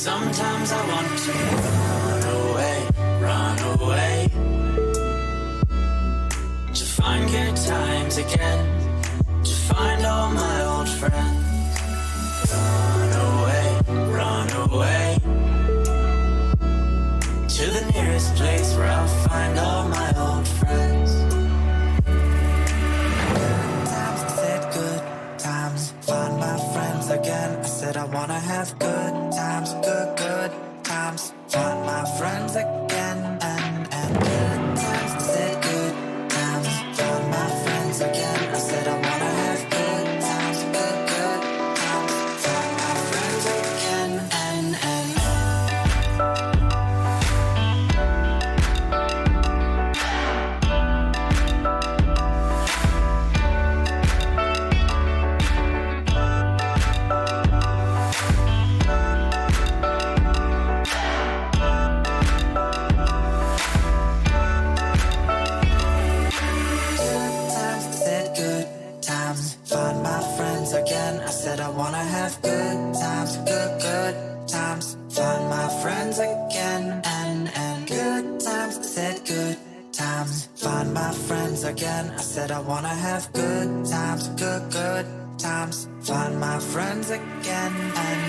Sometimes I want to run away, to find good times again, to find all my old friends. Run away, to the nearest place where I'll find all my old friends. Good times, I said good times, find my friends again. I said I wanna have good times, good times, find my friends again. And good times, I said good times, find my friends again. I said I wanna have good times, good times, find my friends again. And find my friends again. I said I wanna have good times, good times, find my friends again. And good times, I said good times, find my friends again. I said I wanna have good times, good times, find my friends again. And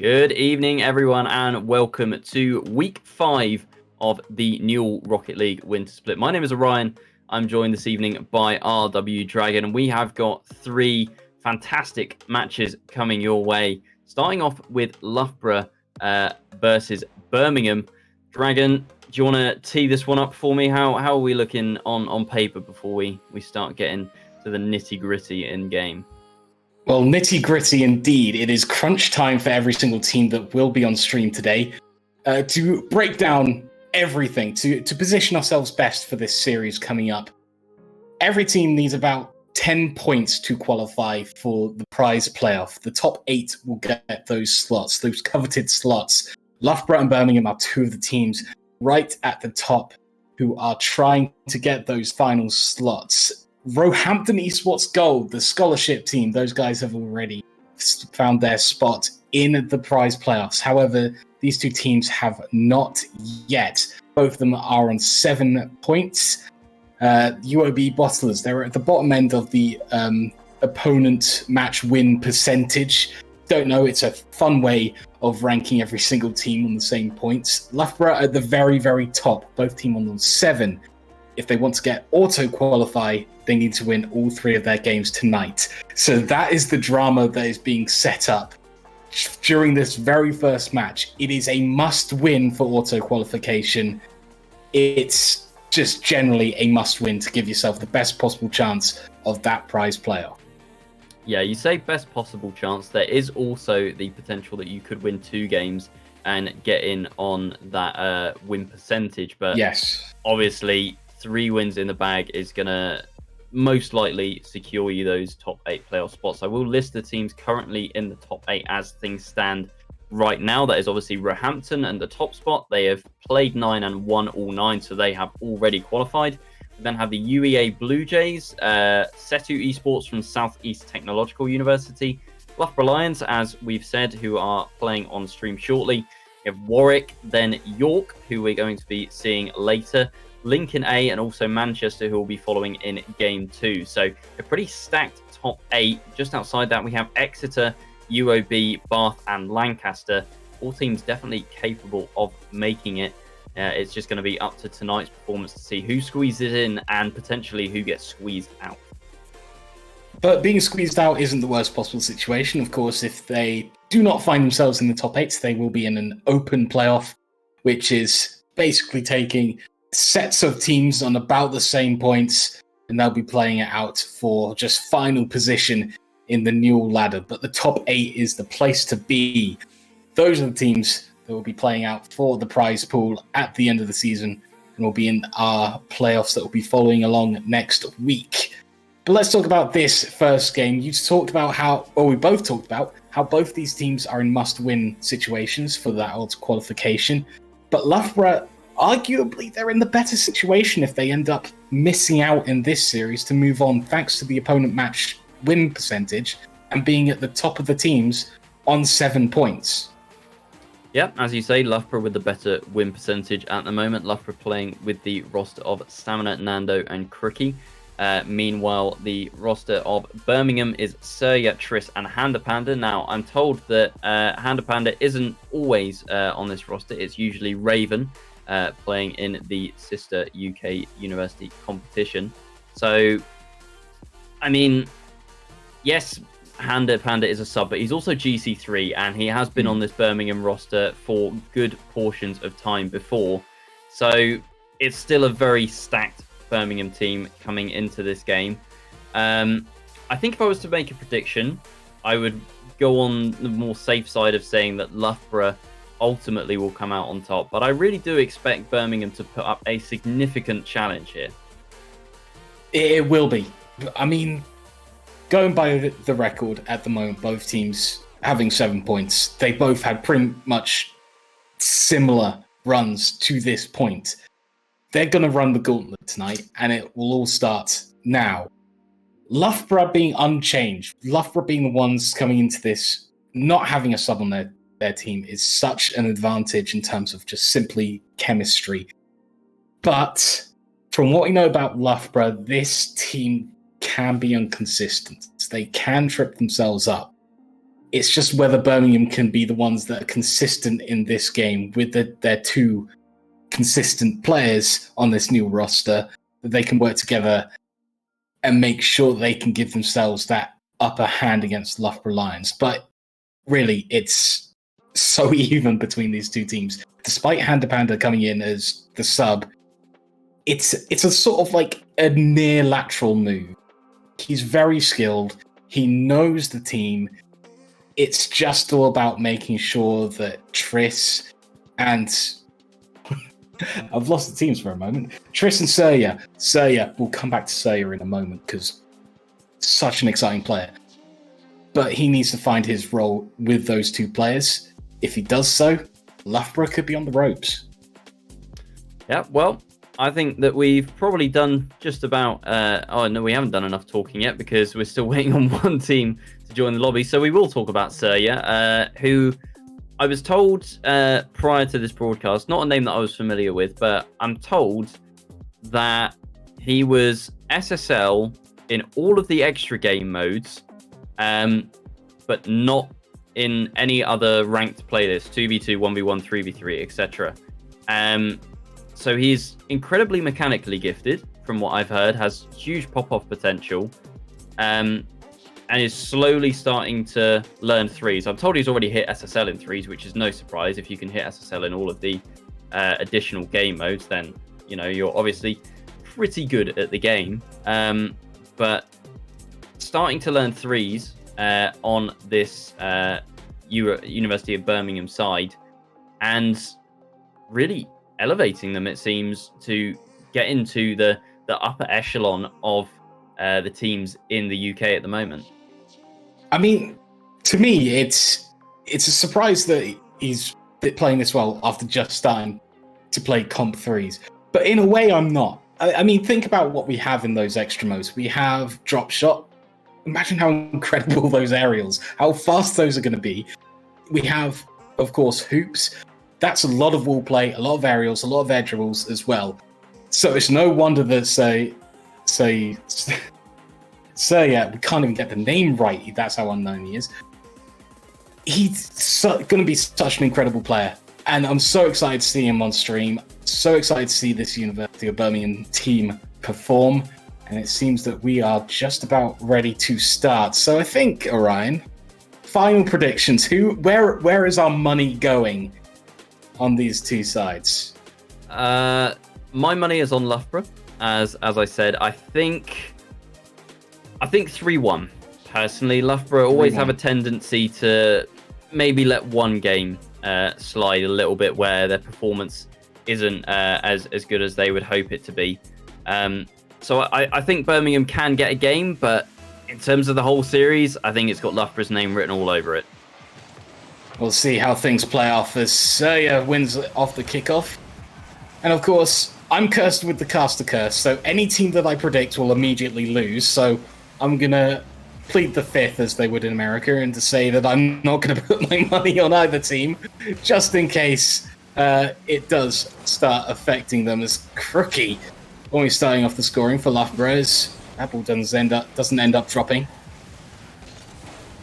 Good evening, everyone, and welcome to week 5 of the Newell Rocket League Winter Split. My name is Orion. I'm joined this evening by RW Dragon, and we have got 3 fantastic matches coming your way. Starting off with Loughborough versus Birmingham. Dragon, do you want to tee this one up for me? How are we looking on paper before we start getting to the nitty-gritty in game? Well, nitty gritty indeed. It is crunch time for every single team that will be on stream today to break down everything, to position ourselves best for this series coming up. Every team needs about 10 points to qualify for the prize playoff. The top 8 will get those slots, those coveted slots. Loughborough and Birmingham are 2 of the teams right at the top who are trying to get those final slots. Roehampton Esports Gold, the scholarship team, those guys have already found their spot in the prize playoffs. However, these 2 teams have not yet. Both of them are on 7 points. UOB Bottlers, they're at the bottom end of the opponent match win percentage. Don't know, it's a fun way of ranking every single team on the same points. Loughborough at the very, very top, both teams on 7. If they want to get auto-qualify, they need to win all 3 of their games tonight. So that is the drama that is being set up during this very first match. It is a must-win for auto-qualification. It's just generally a must-win to give yourself the best possible chance of that prize playoff. Yeah, you say best possible chance. There is also the potential that you could win 2 games and get in on that win percentage. But yes, obviously 3 wins in the bag is going to most likely secure you those top 8 playoff spots. I will list the teams currently in the top 8 as things stand right now. That is obviously Roehampton and the top spot. They have played 9 and won all 9, so they have already qualified. We then have the UEA Blue Jays, Setu Esports from Southeast Technological University, Loughborough Lions, as we've said, who are playing on stream shortly. We have Warwick, then York, who we're going to be seeing later, Lincoln A, and also Manchester, who will be following in Game 2. So a pretty stacked top 8. Just outside that, we have Exeter, UOB, Bath, and Lancaster. All teams definitely capable of making it. It's just going to be up to tonight's performance to see who squeezes in and potentially who gets squeezed out. But being squeezed out isn't the worst possible situation. Of course, if they do not find themselves in the top 8, they will be in an open playoff, which is basically taking sets of teams on about the same points, and they'll be playing it out for just final position in the Newell ladder. But the top 8 is the place to be. Those are the teams that will be playing out for the prize pool at the end of the season and will be in our playoffs that will be following along next week. But let's talk about this first game. You talked about we both talked about how both these teams are in must-win situations for that auto qualification. But Loughborough, arguably, they're in the better situation if they end up missing out in this series to move on thanks to the opponent match win percentage and being at the top of the teams on 7 points. Yeah, as you say, Loughborough with the better win percentage at the moment. Loughborough playing with the roster of Stamina, Nando, and Cricky. Meanwhile, the roster of Birmingham is Surya, Triss, and Handa Panda. Now, I'm told that Handa Panda isn't always on this roster. It's usually Raven playing in the sister UK university competition. So, I mean, yes, Handa Panda is a sub, but he's also GC3, and he has been on this Birmingham roster for good portions of time before. So it's still a very stacked Birmingham team coming into this game. I think if I was to make a prediction, I would go on the more safe side of saying that Loughborough ultimately will come out on top. But I really do expect Birmingham to put up a significant challenge here. It will be. I mean, going by the record at the moment, both teams having 7 points, they both had pretty much similar runs to this point. They're going to run the gauntlet tonight, and it will all start now. Loughborough being unchanged, Loughborough being the ones coming into this, not having a sub on their team is such an advantage in terms of just simply chemistry. But from what we know about Loughborough, this team can be inconsistent. They can trip themselves up. It's just whether Birmingham can be the ones that are consistent in this game with their 2 consistent players on this new roster, that they can work together and make sure they can give themselves that upper hand against Loughborough Lions. But really, it's so even between these 2 teams. Despite Handa Panda coming in as the sub, it's a sort of like a near lateral move. He's very skilled. He knows the team. It's just all about making sure that Triss and I've lost the teams for a moment. Triss and Surya, we'll come back to Surya in a moment because such an exciting player. But he needs to find his role with those two players. If he does so, Loughborough could be on the ropes. Yeah, well, I think that we've probably done just about... oh, no, we haven't done enough talking yet because we're still waiting on one team to join the lobby. So we will talk about Surya, who I was told prior to this broadcast, not a name that I was familiar with, but I'm told that he was SSL in all of the extra game modes, but not in any other ranked playlists, 2v2, 1v1, 3v3, etc. So he's incredibly mechanically gifted, from what I've heard, has huge pop-off potential, and is slowly starting to learn threes. I'm told he's already hit SSL in threes, which is no surprise. If you can hit SSL in all of the additional game modes, then you're obviously pretty good at the game. But starting to learn threes on this University of Birmingham side, and really elevating them, it seems, to get into the upper echelon of the teams in the UK at the moment. I mean, to me, it's a surprise that he's playing this well after just starting to play comp threes. But in a way, I'm not. I mean, think about what we have in those extra modes. We have drop shot. Imagine how incredible those aerials, how fast those are going to be. We have, of course, hoops. That's a lot of wall play, a lot of aerials, a lot of air dribbles as well. So it's no wonder that yeah, we can't even get the name right. That's how unknown he is. He's going to be such an incredible player. And I'm so excited to see him on stream. So excited to see this University of Birmingham team perform. And it seems that we are just about ready to start. So I think, Orion, final predictions. Where is our money going on these two sides? My money is on Loughborough. As I said, I think 3-1. Personally, Loughborough always 3-1. have a tendency to maybe let one game slide a little bit where their performance isn't as good as they would hope it to be. So I think Birmingham can get a game, but in terms of the whole series, I think it's got Loughborough's name written all over it. We'll see how things play off as Surya wins off the kickoff. And of course, I'm cursed with the caster curse, so any team that I predict will immediately lose. So I'm going to plead the fifth, as they would in America, and to say that I'm not going to put my money on either team, just in case it does start affecting them, as Crookie always starting off the scoring for Loughborough. That ball doesn't end up dropping.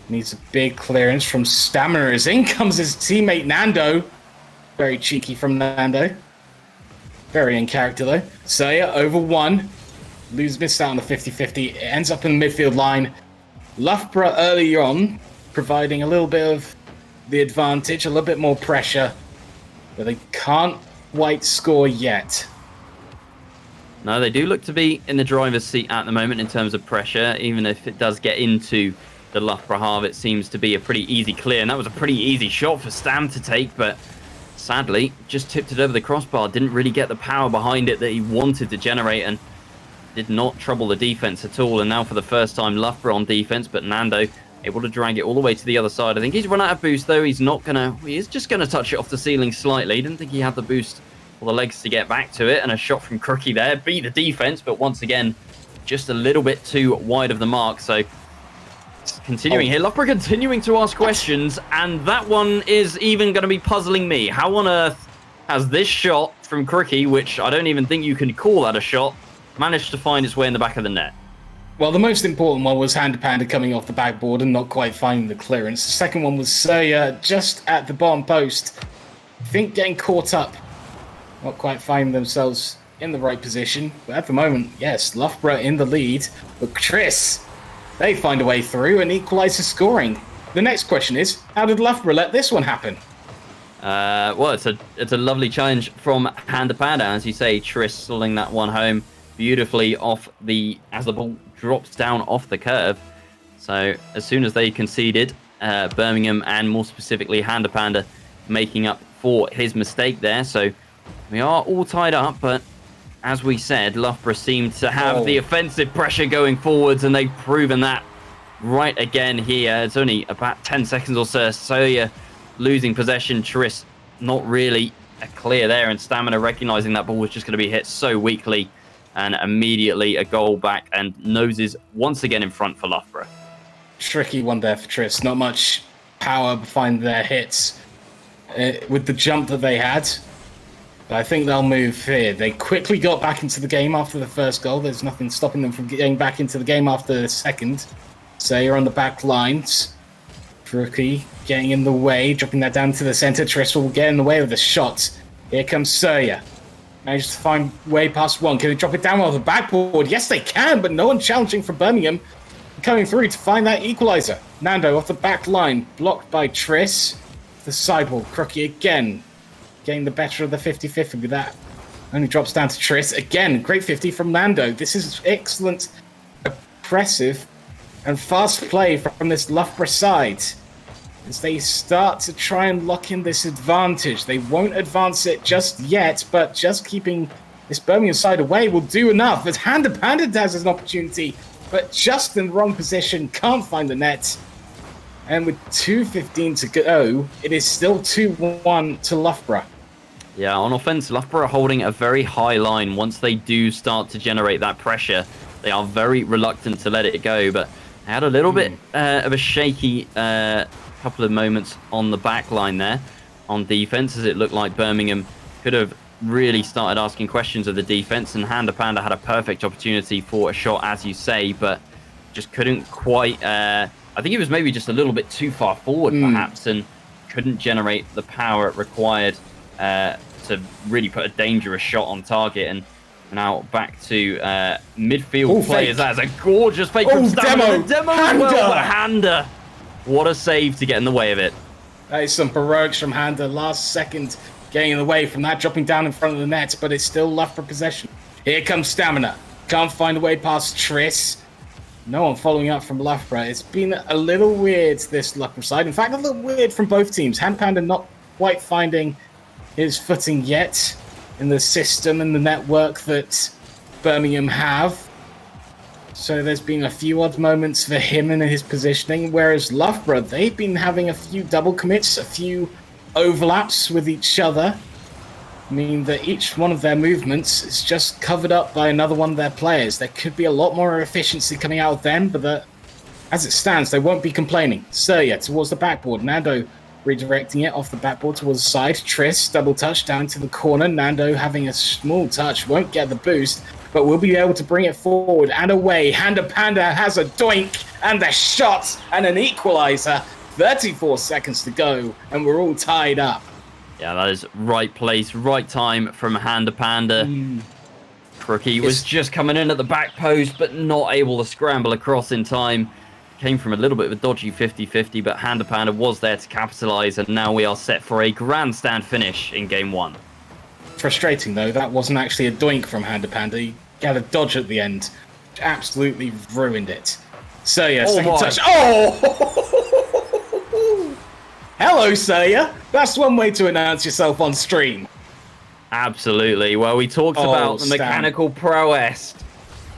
Needs a big clearance from Stamina, as in comes his teammate Nando. Very cheeky from Nando. Very in character though. Surya over one. Missed out on the 50-50. It ends up in the midfield line. Loughborough early on, providing a little bit of the advantage, a little bit more pressure. But they can't quite score yet. No, they do look to be in the driver's seat at the moment in terms of pressure. Even if it does get into the Loughborough half, it seems to be a pretty easy clear. And that was a pretty easy shot for Stam to take, but sadly, just tipped it over the crossbar. Didn't really get the power behind it that he wanted to generate, and did not trouble the defense at all. And now for the first time, Loughborough on defense, but Nando able to drag it all the way to the other side. I think he's run out of boost though. He is just gonna touch it off the ceiling slightly. Didn't think he had the boost or the legs to get back to it. And a shot from Crookie there, beat the defense, but once again, just a little bit too wide of the mark. So continuing here, Loughborough continuing to ask questions, and that one is even going to be puzzling me. How on earth has this shot from Crookie, which I don't even think you can call that a shot, managed to find its way in the back of the net? Well, the most important one was Hand Panda coming off the backboard and not quite finding the clearance. The second one was Surya just at the bottom post. I think getting caught up, not quite finding themselves in the right position. But at the moment, yes, Loughborough in the lead. But Chris, they find a way through and equalise the scoring. The next question is, how did Loughborough let this one happen? Well, it's a lovely challenge from Hand Panda, as you say. Triss slinging that one home beautifully as the ball drops down off the curve. So as soon as they conceded, Birmingham and more specifically Handa Panda making up for his mistake there. So we are all tied up, but as we said, Loughborough seemed to have the offensive pressure going forwards, and they've proven that right again here. It's only about 10 seconds or so. So you're losing possession. Tris not really a clear there, and Stamina recognizing that ball was just going to be hit so weakly, and immediately a goal back, and noses once again in front for Loughborough. Tricky one there for Tris. Not much power behind their hits with the jump that they had. But I think they'll move here. They quickly got back into the game after the first goal. There's nothing stopping them from getting back into the game after the second. So you're on the back lines. Rookie getting in the way, dropping that down to the center. Tris will get in the way with a shot. Here comes Surya. Manages to find way past one. Can they drop it down on the backboard? Yes, they can, but no one challenging from Birmingham. Coming through to find that equalizer. Nando off the back line, blocked by Tris. The sidewall, Crookie again, getting the better of the 50-50 with that. Only drops down to Tris. Again, great 50 from Nando. This is excellent, impressive, and fast play from this Loughborough side. As they start to try and lock in this advantage. They won't advance it just yet, but just keeping this Birmingham side away will do enough. As Handa Panda has an opportunity, but just in the wrong position, can't find the net. And with 2:15 to go, it is still 2-1 to Loughborough. Yeah, on offense, Loughborough are holding a very high line. Once they do start to generate that pressure, they are very reluctant to let it go. But they had a little bit of a shaky couple of moments on the back line there on defense, as it looked like Birmingham could have really started asking questions of the defense, and Handa Panda had a perfect opportunity for a shot, as you say, but just couldn't quite... I think it was maybe just a little bit too far forward, perhaps, and couldn't generate the power it required to really put a dangerous shot on target. And now back to midfield players. That's a gorgeous fake from Stamina. Demo as well, but Handa. What a save to get in the way of it. That is some heroics from Handa. Last second getting in the way from that, dropping down in front of the net, but it's still Loughborough possession. Here comes Stamina. Can't find a way past Tris. No one following up from Loughborough. It's been a little weird, this Loughborough side. In fact, a little weird from both teams. Handa Panda not quite finding his footing yet in the system and the network that Birmingham have. So there's been a few odd moments for him in his positioning, whereas Loughborough, they've been having a few double commits, a few overlaps with each other. I mean that each one of their movements is just covered up by another one of their players. There could be a lot more efficiency coming out of them, but as it stands, they won't be complaining. Surya towards the backboard. Nando redirecting it off the backboard towards the side. Tris, double touch down to the corner. Nando having a small touch, won't get the boost, but will be able to bring it forward and away. Handa Panda has a doink and a shot and an equalizer. 34 seconds to go, and we're all tied up. Yeah, that is right place, right time from Handa Panda. Crookie was just coming in at the back post, but not able to scramble across in time. Came from a little bit of a dodgy 50-50, but Handa Panda was there to capitalise, and now we are set for a grandstand finish in Game 1. Frustrating, though. That wasn't actually a doink from Handa Panda. He had a dodge at the end, which absolutely ruined it. So, yeah, second touch. Oh! Hello, Surya. That's one way to announce yourself on stream. Absolutely. Well, we talked about the mechanical prowess,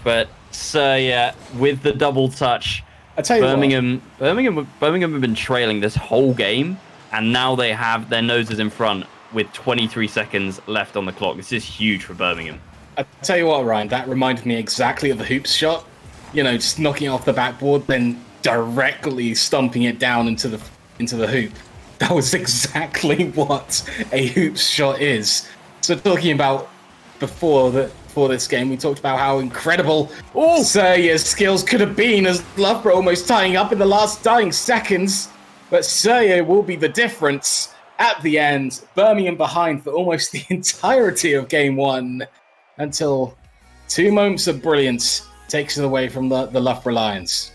but Surya with the double touch. I tell you Birmingham have been trailing this whole game, and now they have their noses in front with 23 seconds left on the clock. This is huge for Birmingham. I tell you what, Ryan, that reminded me exactly of the hoops shot. You know, just knocking it off the backboard, then directly stomping it down into the hoop. That was exactly what a hoops shot is. So talking about before this game, we talked about how incredible Surya's skills could have been, as Loughborough almost tying up in the last dying seconds. But Surya will be the difference at the end. Birmingham behind for almost the entirety of Game 1 until 2 moments of brilliance takes it away from the Loughborough Lions.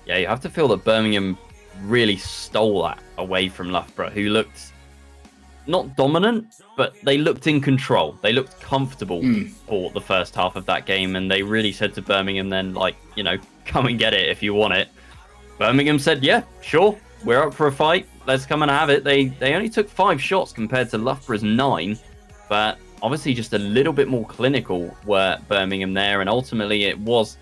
Yeah, you have to feel that Birmingham really stole that away from Loughborough, who looked not dominant, but they looked in control. They looked comfortable for the first half of that game, and they really said to Birmingham then, like, you know, come and get it if you want it. Birmingham said, yeah, sure, we're up for a fight. Let's come and have it. They only took 5 shots compared to Loughborough's 9, but obviously just a little bit more clinical were Birmingham there. And ultimately it was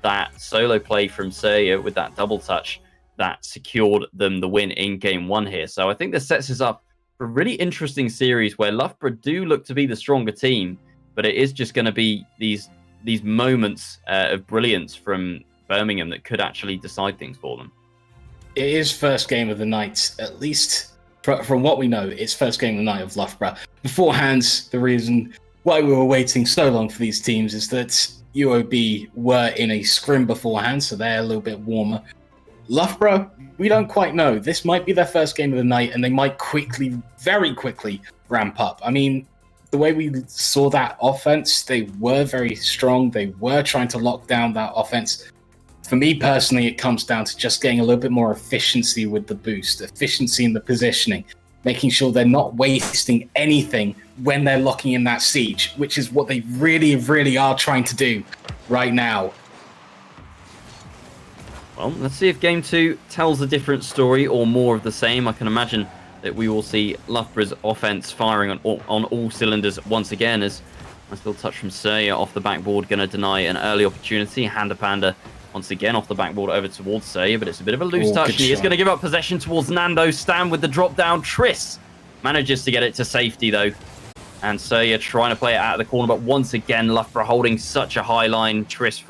that solo play from Seya with that double touch that secured them the win in game 1 here. So I think this sets us up for a really interesting series where Loughborough do look to be the stronger team, but it is just going to be these moments of brilliance from Birmingham that could actually decide things for them. It is first game of the night, at least from what we know. It's first game of the night of Loughborough. Beforehand, the reason why we were waiting so long for these teams is that UOB were in a scrim beforehand, so they're a little bit warmer. Loughborough, we don't quite know. This might be their first game of the night, and they might very quickly ramp up. I mean, the way we saw that offense, they were very strong. They were trying to lock down that offense. For me personally, it comes down to just getting a little bit more efficiency with the boost, efficiency in the positioning, making sure they're not wasting anything when they're locking in that siege, which is what they really, really are trying to do right now. Well, let's see if game 2 tells a different story or more of the same. I can imagine that we will see Loughborough's offense firing on all cylinders once again, as nice little touch from Seya off the backboard, going to deny an early opportunity. Handa Panda once again off the backboard over towards Seya, but it's a bit of a loose touch, and he is going to give up possession towards Nando. Stan with the drop down. Triss manages to get it to safety though, and Seya trying to play it out of the corner, but once again Loughborough holding such a high line. Triss